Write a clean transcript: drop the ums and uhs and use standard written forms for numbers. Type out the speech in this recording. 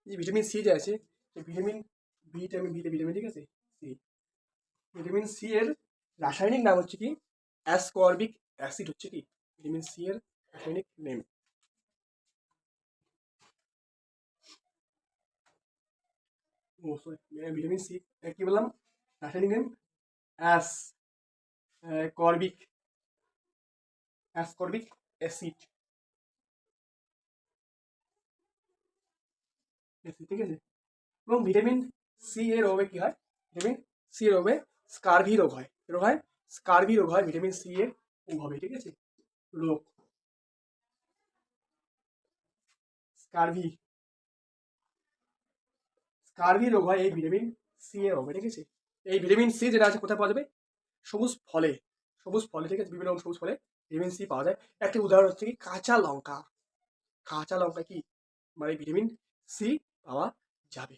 এই vitamin C যে আছে, এই ভিটামিন ঠিক আছে, সি, ভিটামিন সি এর রাসায়নিক নাম হচ্ছে কি অ্যাসকর্বিক অ্যাসিড, হচ্ছে কি ভিটামিন সি এর রাসায়নিক নেম। ও সরি, ভিটামিন সি কি বললাম রাসায়নিক নেম? অ্যাস কর্বিক অ্যাসকর্বিক অ্যাসিড, ঠিক আছে। এবং ভিটামিন সি এর অভাবে কি হয়, ভিটামিন সি এর অভাবে স্কারভি রোগ হয়, রোগ হয় স্কারভি রোগ হয় ভিটামিন সি এর অভাবে, ঠিক আছে। রোগ স্কারভি, স্কারভি রোগ হয় এই ভিটামিন সি এর অভাবে, ঠিক আছে। এই ভিটামিন সি যেটা আছে কোথায় পাওয়া যাবে? সবুজ ফলে, সবুজ ফলে, ঠিক আছে, বিভিন্ন রকম সবুজ ফলে ভিটামিন সি পাওয়া যায়। একটি উদাহরণ হচ্ছে কি কাঁচা লঙ্কা, কাঁচা লঙ্কা কি মানে ভিটামিন সি পাওয়া যাবে।